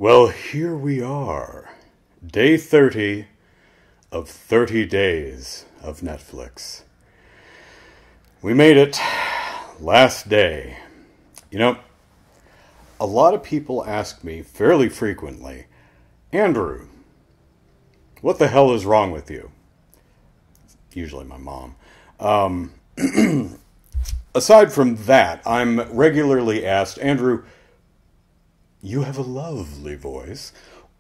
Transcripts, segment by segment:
Well, here we are. Day 30 of 30 days of Netflix. We made it. Last day. You know, a lot of people ask me fairly frequently, Andrew, what the hell is wrong with you? Usually my mom. Aside from that, I'm regularly asked, Andrew, you have a lovely voice.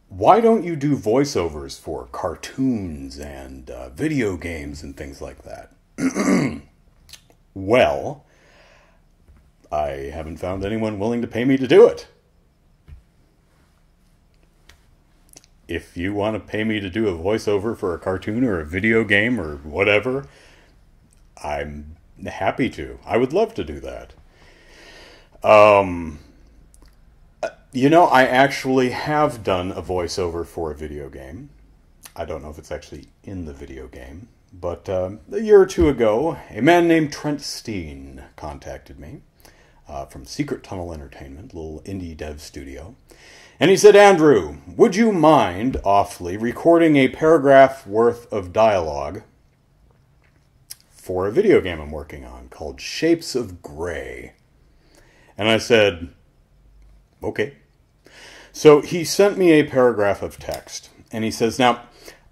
Why don't you do voiceovers for cartoons and video games and things like that? Well, I haven't found anyone willing to pay me to do it. If you want to pay me to do a voiceover for a cartoon or a video game or whatever, I'm happy to. I would love to do that. You know, I actually have done a voiceover for a video game. I don't know if it's actually in the video game, but a year or two ago, a man named Trent Steen contacted me from Secret Tunnel Entertainment, a little indie dev studio. And he said, Andrew, would you mind awfully recording a paragraph worth of dialogue for a video game I'm working on called Shapes of Grey? And I said, okay. So he sent me a paragraph of text, and he says, now,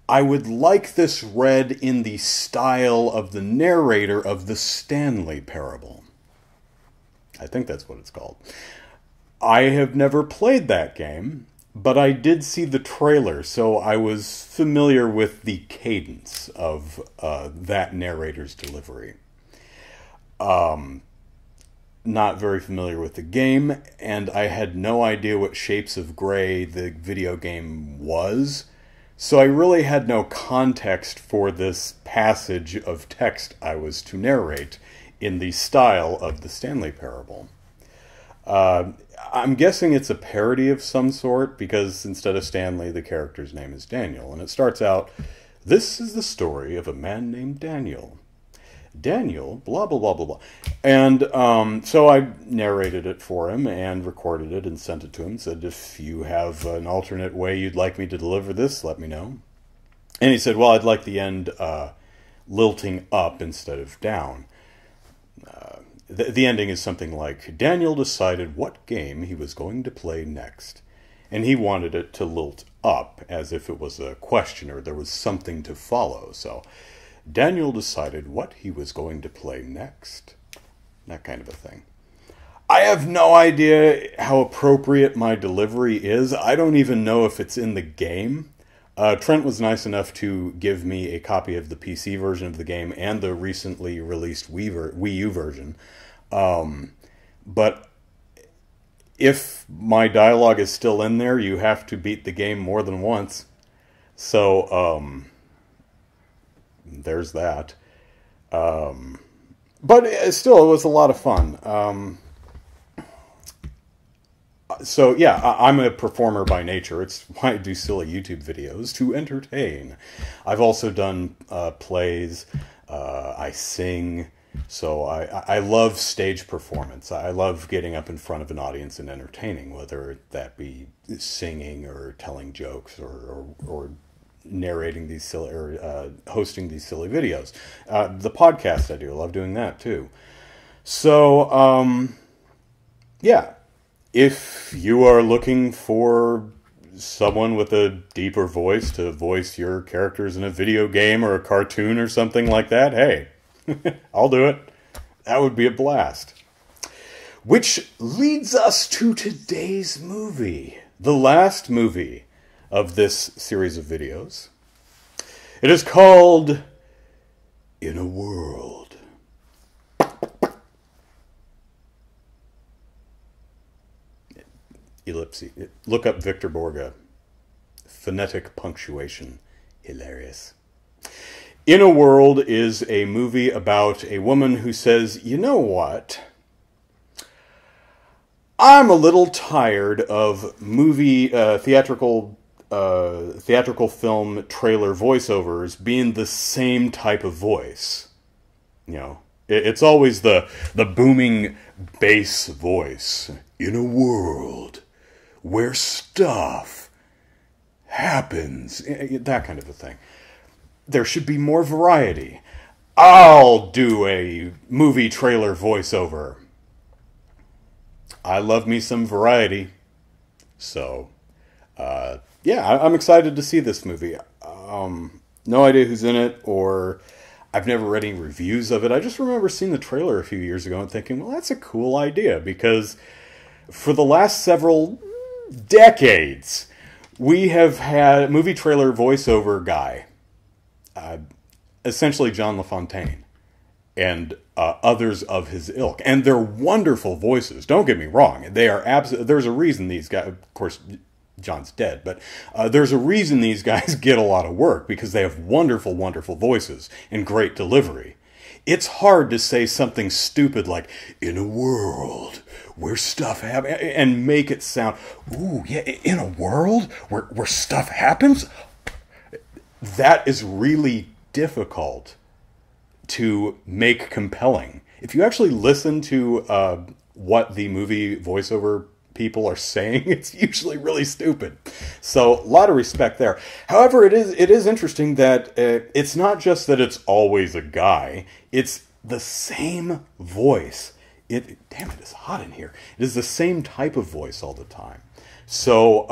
I would like this read in the style of the narrator of the Stanley Parable. I think that's what it's called. I have never played that game, but I did see the trailer, so I was familiar with the cadence of that narrator's delivery. Not very familiar with the game, and I had no idea what Shapes of Grey, the video game, was. So I really had no context for this passage of text I was to narrate in the style of the Stanley Parable. I'm guessing it's a parody of some sort, because instead of Stanley, the character's name is Daniel. And it starts out, this is the story of a man named Daniel. Daniel, blah, blah, blah, blah, blah. And so I narrated it for him and recorded it and sent it to him. Said, if you have an alternate way you'd like me to deliver this, let me know. And he said, well, I'd like the end lilting up instead of down. The ending is something like, Daniel decided what game he was going to play next. And he wanted it to lilt up, as if it was a question or there was something to follow. So, Daniel decided what he was going to play next. That kind of a thing. I have no idea how appropriate my delivery is. I don't even know if it's in the game. Trent was nice enough to give me a copy of the PC version of the game and the recently released Wii U version. But if my dialogue is still in there, you have to beat the game more than once. So, there's that. But still, it was a lot of fun. So, yeah, I'm a performer by nature. It's why I do silly YouTube videos, to entertain. I've also done plays. I sing. So I love stage performance. I love getting up in front of an audience and entertaining, whether that be singing or telling jokes or narrating these silly, or hosting these silly videos. The podcast I do, I love doing that too. So, yeah, if you are looking for someone with a deeper voice to voice your characters in a video game or a cartoon or something like that, hey, I'll do it. That would be a blast. Which leads us to today's movie, the last movie of this series of videos. It is called In a World. Ellipsis. Look up Victor Borge. Phonetic punctuation. Hilarious. In a World is a movie about a woman who says, you know what? I'm a little tired of theatrical film trailer voiceovers being the same type of voice. You know, it's always the booming bass voice. In a world where stuff happens. That kind of a thing. There should be more variety. I'll do a movie trailer voiceover. I love me some variety. So, yeah, I'm excited to see this movie. No idea who's in it, or I've never read any reviews of it. I just remember seeing the trailer a few years ago and thinking, well, that's a cool idea, because for the last several decades, we have had a movie trailer voiceover guy, essentially John LaFontaine, and others of his ilk. And they're wonderful voices, don't get me wrong. They are there's a reason these guys, of course, John's dead, but there's a reason these guys get a lot of work, because they have wonderful, wonderful voices and great delivery. It's hard to say something stupid like, in a world where stuff happens, and make it sound, ooh, yeah, in a world where stuff happens? That is really difficult to make compelling. If you actually listen to what the movie voiceover people are saying, it's usually really stupid. So a lot of respect there. However, it is interesting that it's not just that it's always a guy. It's the same voice. Damn, it is hot in here. It is the same type of voice all the time. So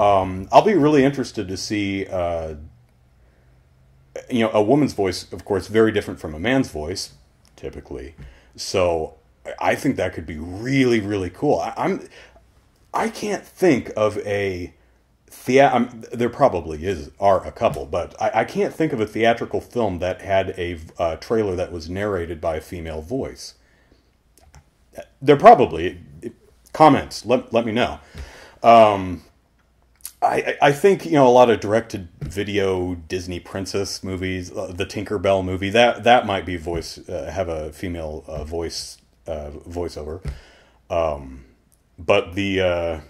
I'll be really interested to see. A woman's voice, of course, very different from a man's voice, typically. So I think that could be really, really cool. I can't think of a there probably are a couple, but I can't think of a theatrical film that had a trailer that was narrated by a female voice. There probably comments. Let me know. I think a lot of direct-to-video Disney princess movies, the Tinkerbell movie, that might be have a female voiceover. But the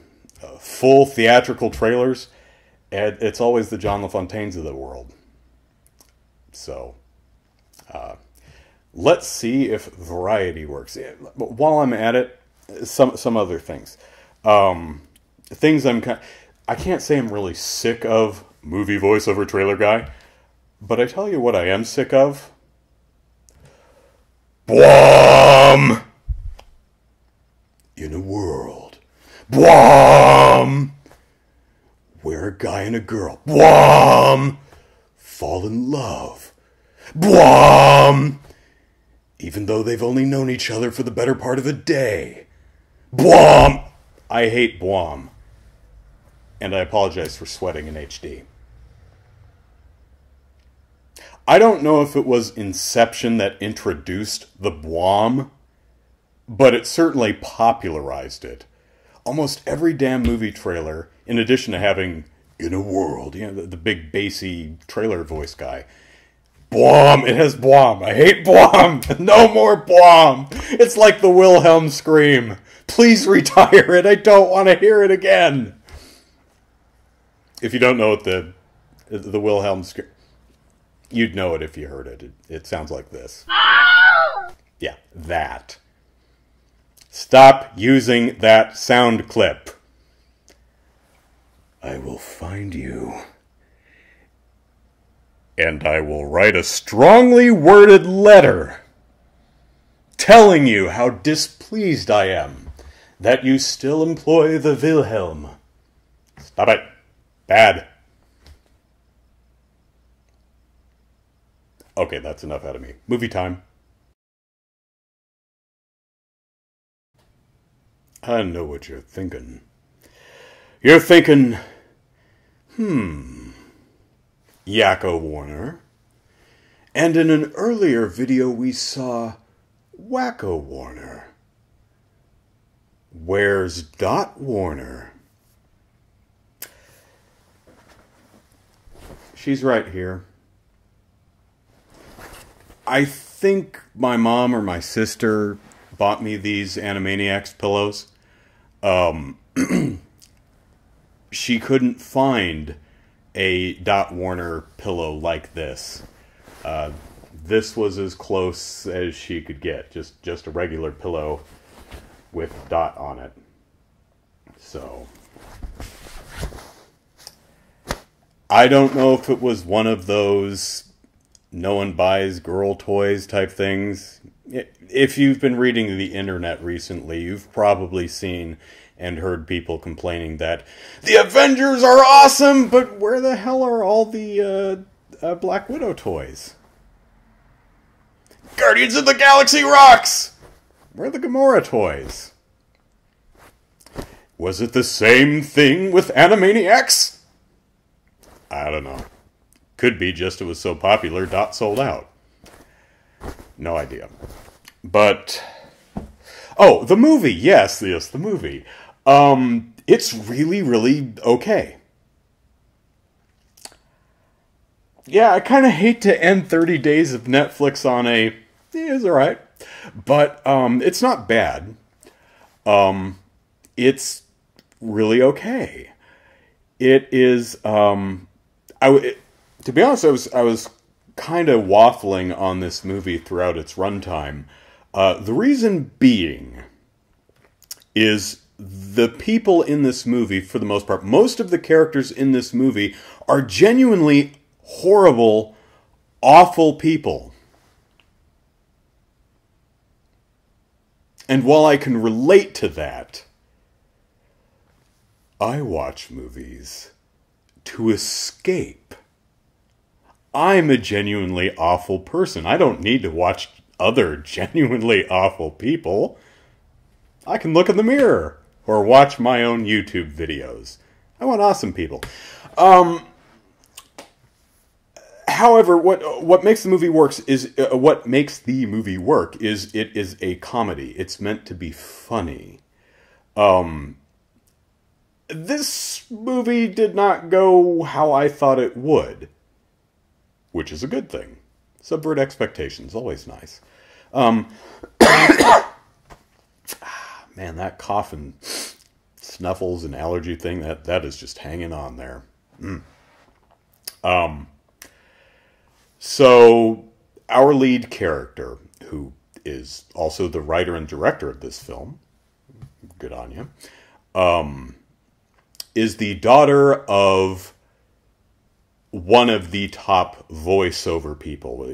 full theatrical trailers, it's always the John LaFontaines of the world. So, let's see if variety works. But while I'm at it, some other things. Things I can't say I'm really sick of movie voiceover trailer guy, but I tell you what I am sick of. Bwom! In a world. Bwom! Where a guy and a girl. Bwom! Fall in love. Bwom! Even though they've only known each other for the better part of a day. Bwom! I hate bwom. And I apologize for sweating in HD. I don't know if it was Inception that introduced the bwom, but it certainly popularized it. Almost every damn movie trailer, in addition to having in a world, the big bassy trailer voice guy, bwom, it has bwom. I hate bwom. No more bwom. It's like the Wilhelm scream. Please retire it. I don't want to hear it again. If you don't know what the Wilhelm scream, you'd know it if you heard it. It sounds like this. Yeah, that. Stop using that sound clip. I will find you. And I will write a strongly worded letter telling you how displeased I am that you still employ the Wilhelm. Stop it. Bad. Okay, that's enough out of me. Movie time. I know what you're thinking. You're thinking, Yakko Warner. And in an earlier video we saw Wacko Warner. Where's Dot Warner? She's right here. I think my mom or my sister bought me these Animaniacs pillows. She couldn't find a Dot Warner pillow like this. This was as close as she could get. Just a regular pillow with Dot on it. So, I don't know if it was one of those no one buys girl toys type things. If you've been reading the internet recently, you've probably seen and heard people complaining that the Avengers are awesome, but where the hell are all the Black Widow toys? Guardians of the Galaxy rocks! Where are the Gamora toys? Was it the same thing with Animaniacs? I don't know. Could be just it was so popular, Dot sold out. No idea. But, oh, the movie. Yes, the movie. It's really, really okay. Yeah, I kind of hate to end 30 days of Netflix on a, it's alright. But, it's not bad. It's really okay. It is, to be honest, I was kind of waffling on this movie throughout its runtime. The reason being is the people in this movie, for the most part, most of the characters in this movie are genuinely horrible, awful people. And while I can relate to that, I watch movies to escape. I'm a genuinely awful person. I don't need to watch other genuinely awful people. I can look in the mirror or watch my own YouTube videos. I want awesome people. However, what makes the movie works is what makes the movie work is it is a comedy. It's meant to be funny. This movie did not go how I thought it would, which is a good thing. Subvert expectations, always nice. Man, that cough and snuffles and allergy thing, that is just hanging on there. So, our lead character, who is also the writer and director of this film, good on you, is the daughter of one of the top voiceover people.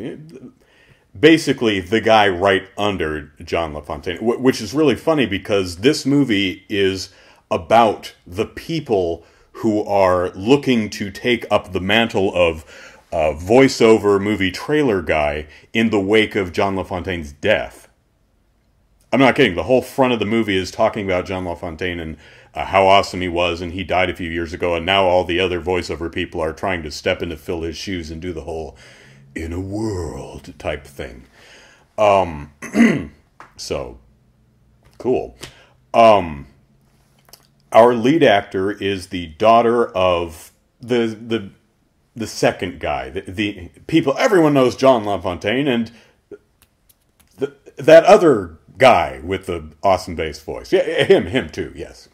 Basically, the guy right under John LaFontaine, which is really funny because this movie is about the people who are looking to take up the mantle of voiceover movie trailer guy in the wake of John LaFontaine's death. I'm not kidding. The whole front of the movie is talking about John LaFontaine and how awesome he was, and he died a few years ago, and now all the other voiceover people are trying to step in to fill his shoes and do the whole in a world type thing. So, cool. Our lead actor is the daughter of the second guy. The people, everyone knows John LaFontaine, and that other guy with the awesome bass voice. Yeah, him too, yes.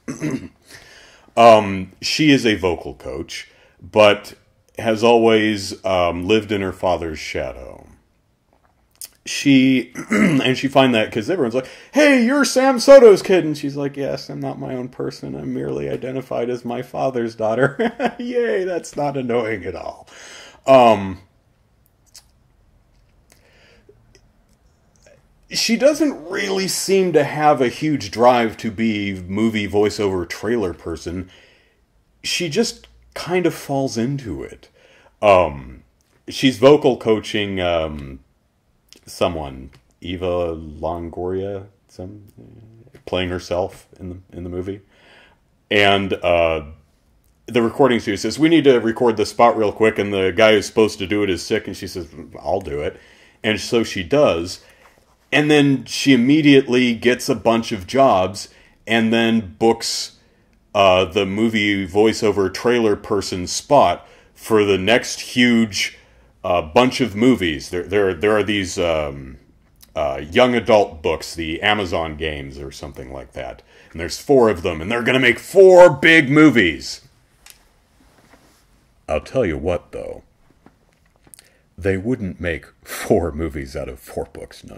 She is a vocal coach, but has always lived in her father's shadow. And she find that because everyone's like, hey, you're Sam Soto's kid. And she's like, yes, I'm not my own person. I'm merely identified as my father's daughter. Yay, that's not annoying at all. She doesn't really seem to have a huge drive to be movie voiceover trailer person. She just kind of falls into it. She's vocal coaching someone, Eva Longoria, playing herself in the movie. And the recording studio says, we need to record the spot real quick, and the guy who's supposed to do it is sick, and she says, I'll do it. And so she does. And then she immediately gets a bunch of jobs and then books the movie voiceover trailer person spot for the next huge bunch of movies. There are these young adult books, the Amazon games or something like that. And there's 4 of them, and they're going to make 4 big movies. I'll tell you what, though. They wouldn't make 4 movies out of 4 books. No.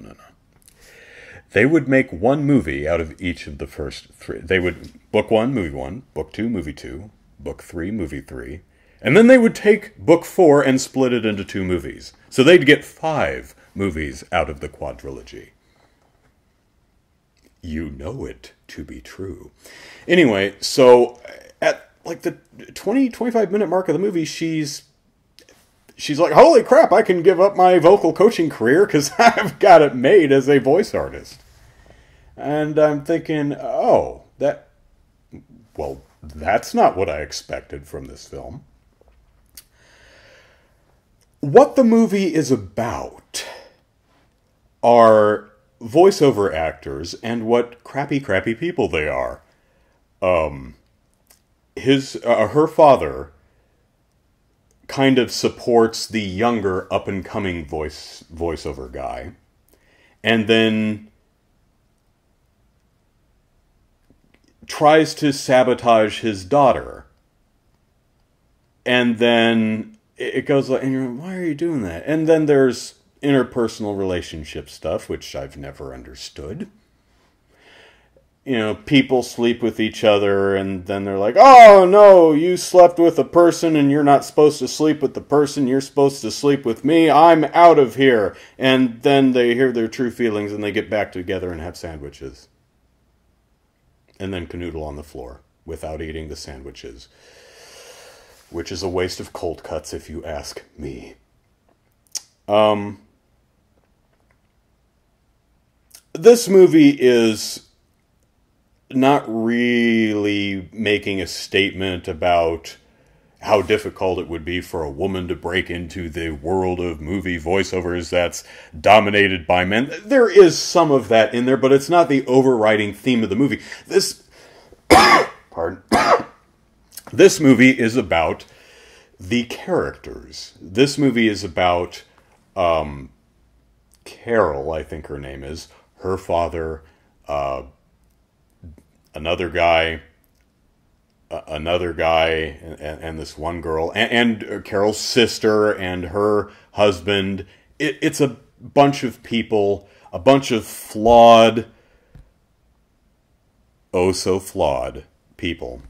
They would make 1 movie out of each of the first 3. They would book 1, movie 1, book 2, movie 2, book 3, movie 3, And then they would take book 4 and split it into 2 movies. So they'd get 5 movies out of the quadrilogy. You know it to be true. Anyway, so at like the 25 minute mark of the movie, she's like, holy crap, I can give up my vocal coaching career because I've got it made as a voice artist. And I'm thinking, oh, that's not what I expected from this film. What the movie is about are voiceover actors and what crappy people they are. Her father kind of supports the younger up-and-coming voiceover guy, and then tries to sabotage his daughter. And then it goes like, and you're like, why are you doing that? And then there's interpersonal relationship stuff, which I've never understood. You know, people sleep with each other, and then they're like, oh, no, you slept with a person, and you're not supposed to sleep with the person. You're supposed to sleep with me. I'm out of here. And then they hear their true feelings, and they get back together and have sandwiches. And then canoodle on the floor without eating the sandwiches. Which is a waste of cold cuts, if you ask me. This movie is not really making a statement about how difficult it would be for a woman to break into the world of movie voiceovers that's dominated by men. There is some of that in there, but it's not the overriding theme of the movie. This movie is about the characters. This movie is about Carol, I think her name is, her father, another guy, and this one girl, and Carol's sister, and her husband. It's a bunch of people, a bunch of flawed, oh so flawed people.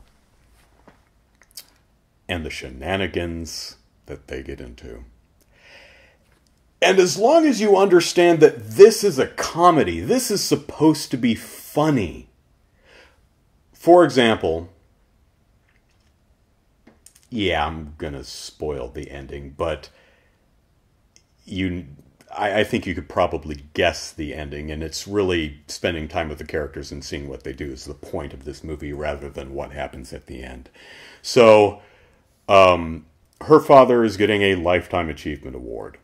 And the shenanigans that they get into. And as long as you understand that this is a comedy, this is supposed to be funny. For example, yeah, I'm gonna spoil the ending, but I think you could probably guess the ending, and it's really spending time with the characters and seeing what they do is the point of this movie rather than what happens at the end. So, her father is getting a Lifetime Achievement Award.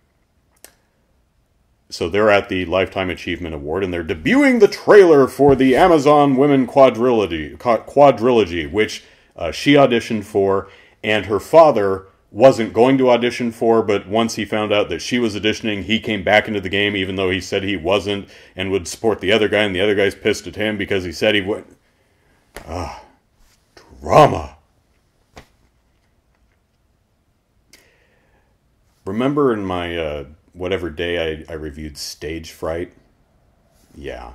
So they're at the Lifetime Achievement Award, and they're debuting the trailer for the Amazon Women quadrilogy, which she auditioned for, and her father wasn't going to audition for, but once he found out that she was auditioning, he came back into the game, even though he said he wasn't, and would support the other guy, and the other guy's pissed at him because he said he would. Drama. Remember in my, whatever day I reviewed Stage Fright? Yeah.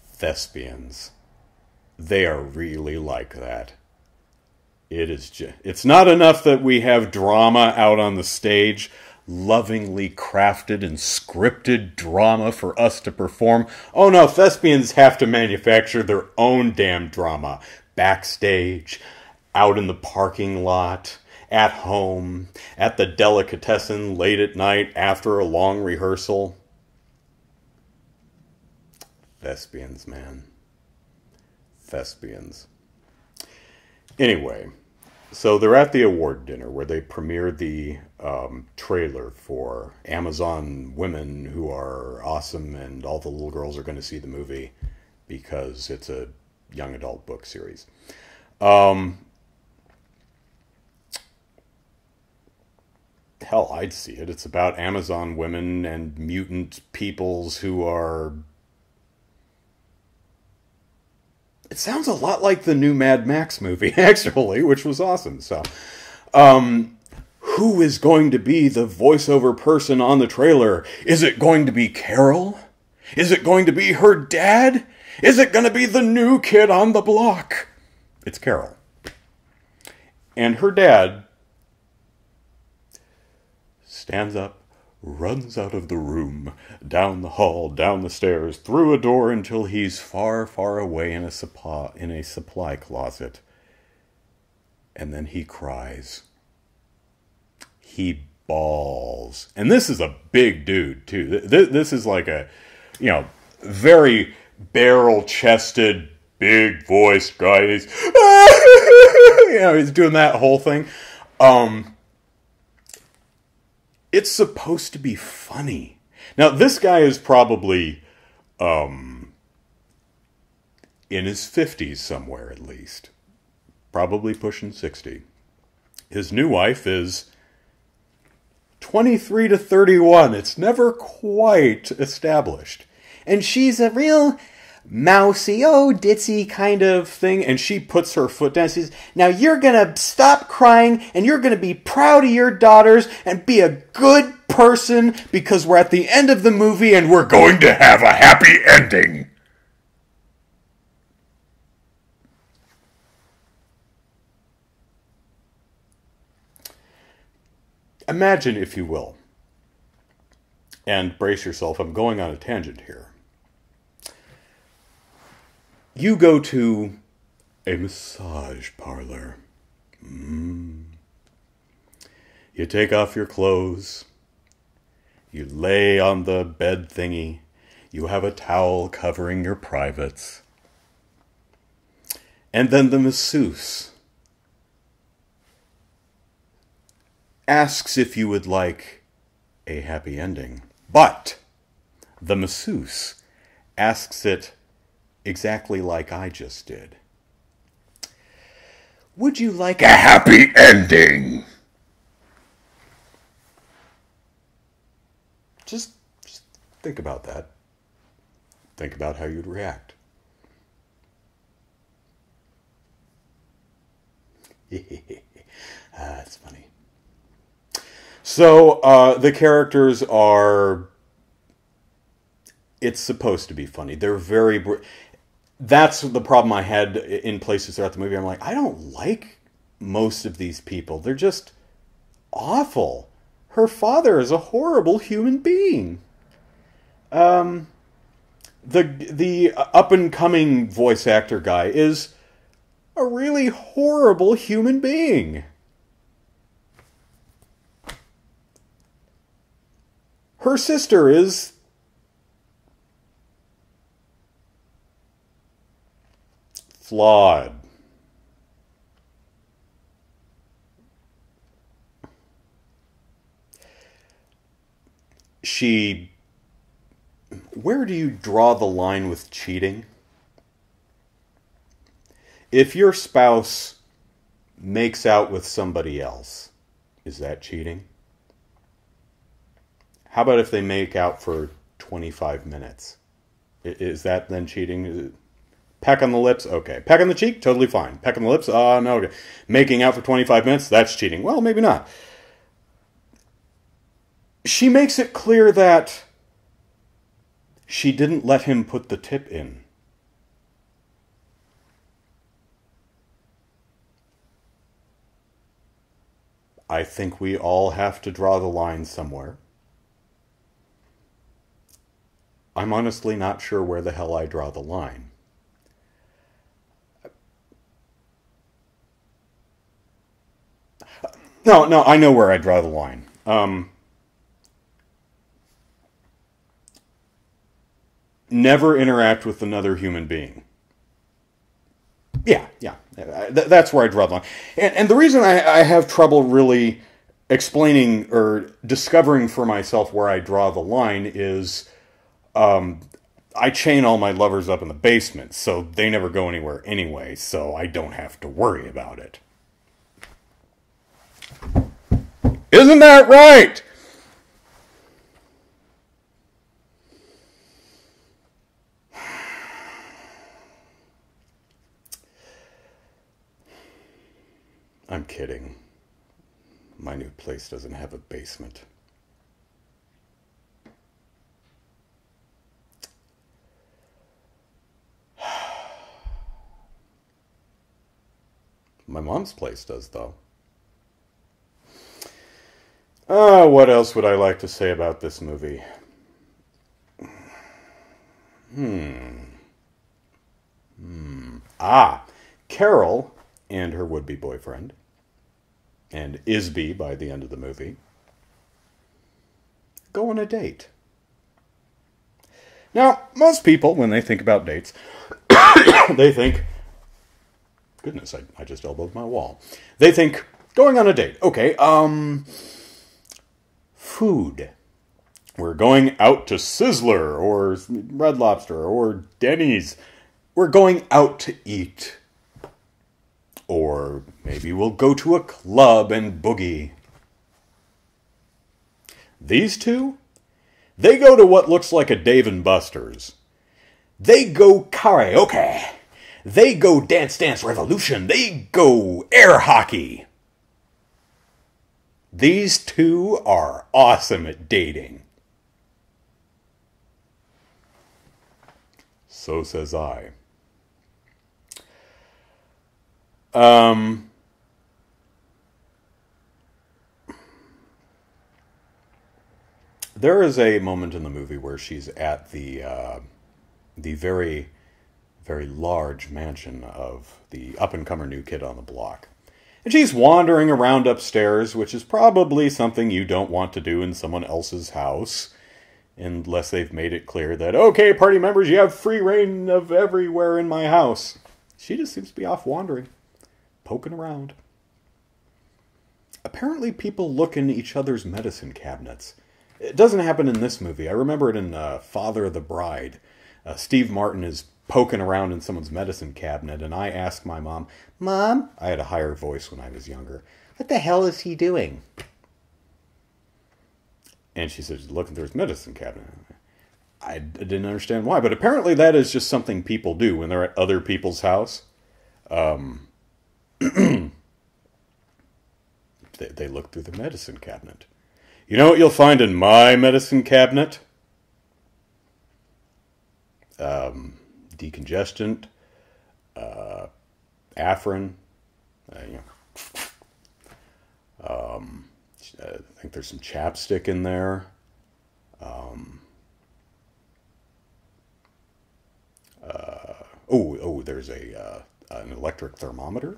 Thespians. They are really like that. It's not enough that we have drama out on the stage, lovingly crafted and scripted drama for us to perform. Oh no, thespians have to manufacture their own damn drama. Backstage, out in the parking lot, at home, at the delicatessen late at night after a long rehearsal. Thespians, man. Thespians. Anyway, so they're at the award dinner where they premiered the trailer for Amazon Women Who Are Awesome, and all the little girls are going to see the movie because it's a young adult book series. Hell, I'd see it. It's about Amazon women and mutant peoples who are... It sounds a lot like the new Mad Max movie, actually, which was awesome. So, who is going to be the voiceover person on the trailer? Is it going to be Carol? Is it going to be her dad? Is it going to be the new kid on the block? It's Carol. And her dad stands up, runs out of the room, down the hall, down the stairs, through a door until he's far, far away in a supply closet. And then he cries. He bawls. And this is a big dude, too. This is like a, very barrel-chested, big-voiced guy. He's, he's doing that whole thing. It's supposed to be funny. Now, this guy is probably in his 50s somewhere, at least. Probably pushing 60. His new wife is 23 to 31. It's never quite established. And she's a real mousy, ditzy kind of thing. And she puts her foot down and says, now you're going to stop crying and you're going to be proud of your daughters and be a good person because we're at the end of the movie and we're going to have a happy ending. Imagine, if you will, and brace yourself, I'm going on a tangent here. You go to a massage parlor. You take off your clothes. You lay on the bed thingy. You have a towel covering your privates. And then the masseuse asks if you would like a happy ending. But the masseuse asks it exactly like I just did. Would you like a happy ending? Just think about that. Think about how you'd react. That's funny. So, the characters are... It's supposed to be funny. They're very... That's the problem I had in places throughout the movie. I'm like, I don't like most of these people. They're just awful. Her father is a horrible human being. The up-and-coming voice actor guy is a really horrible human being. Her sister is flawed. Where do you draw the line with cheating? If your spouse makes out with somebody else, is that cheating? How about if they make out for 25 minutes? Is that then cheating? Peck on the lips? Okay. Peck on the cheek? Totally fine. Peck on the lips? No. Okay. Making out for 25 minutes? That's cheating. Well, maybe not. She makes it clear that she didn't let him put the tip in. I think we all have to draw the line somewhere. I'm honestly not sure where the hell I draw the line. No, I know where I draw the line. Never interact with another human being. Yeah. That's where I draw the line. And the reason I have trouble really explaining or discovering for myself where I draw the line is I chain all my lovers up in the basement, so they never go anywhere anyway, so I don't have to worry about it. Isn't that right? I'm kidding. My new place doesn't have a basement. My mom's place does, though. What else would I like to say about this movie? Carol and her would-be boyfriend, and Isby by the end of the movie, go on a date. Now, most people, when they think about dates, they think, goodness, I just elbowed my wall. They think, going on a date. Okay, food. We're going out to Sizzler, or Red Lobster, or Denny's. We're going out to eat. Or maybe we'll go to a club and boogie. These two, they go to what looks like a Dave & Buster's. They go karaoke. They go Dance Dance Revolution. They go air hockey. These two are awesome at dating. So says I. There is a moment in the movie where she's at the very, very large mansion of the up-and-comer new kid on the block. And she's wandering around upstairs, which is probably something you don't want to do in someone else's house, unless they've made it clear that, okay, party members, you have free reign of everywhere in my house. She just seems to be off wandering, poking around. Apparently people look in each other's medicine cabinets. It doesn't happen in this movie. I remember it in Father of the Bride. Steve Martin is poking around in someone's medicine cabinet, and I asked my mom, Mom, I had a higher voice when I was younger, what the hell is he doing? And she said, looking through his medicine cabinet. I didn't understand why, but apparently that is just something people do when they're at other people's house. They look through the medicine cabinet. You know what you'll find in my medicine cabinet? Decongestant, Afrin, I think there's some chapstick in there. There's an electric thermometer.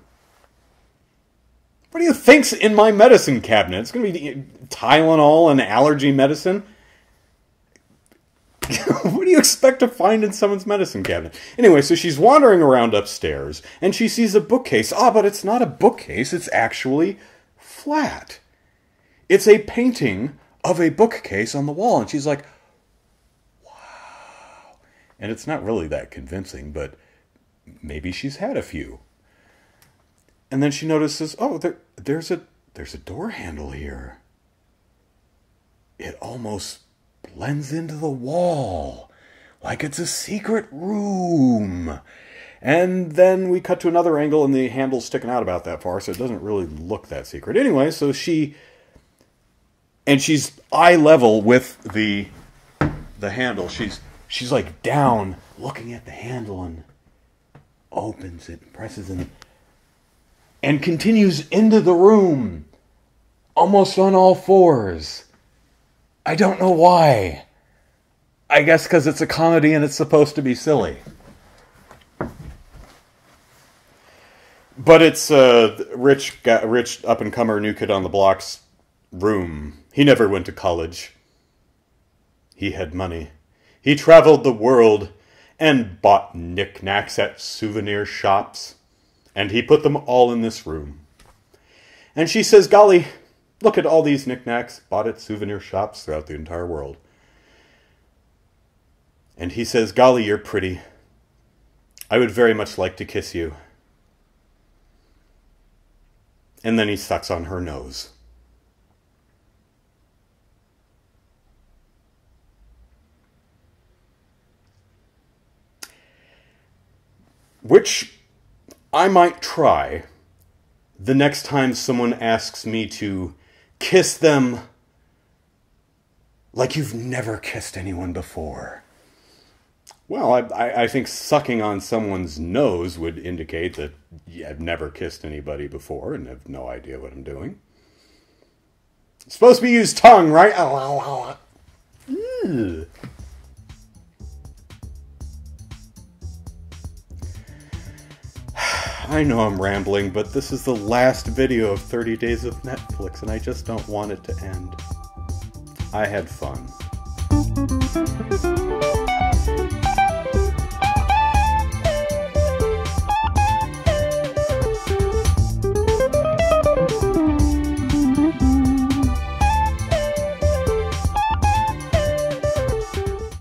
What do you think's in my medicine cabinet? It's going to be Tylenol and allergy medicine. What do you expect to find in someone's medicine cabinet? Anyway, so she's wandering around upstairs, and she sees a bookcase. But it's not a bookcase. It's actually flat. It's a painting of a bookcase on the wall. And she's like, wow. And it's not really that convincing, but maybe she's had a few. And then she notices, there's a door handle here. It almost blends into the wall, like it's a secret room. And then we cut to another angle, and the handle's sticking out about that far, so it doesn't really look that secret. Anyway, so she's eye level with the handle. She's like down, looking at the handle, and opens it, presses it, and continues into the room, almost on all fours. I don't know why. I guess because it's a comedy and it's supposed to be silly. But it's a rich up-and-comer new kid on the block's room. He never went to college. He had money. He traveled the world and bought knickknacks at souvenir shops. And he put them all in this room. And she says, golly, look at all these knickknacks bought at souvenir shops throughout the entire world. And he says, golly, you're pretty. I would very much like to kiss you. And then he sucks on her nose. Which I might try the next time someone asks me to kiss them like you've never kissed anyone before. Well, I think sucking on someone's nose would indicate that I've never kissed anybody before and have no idea what I'm doing. It's supposed to be used tongue, right? Ew. I know I'm rambling, but this is the last video of 30 Days of Netflix, and I just don't want it to end. I had fun.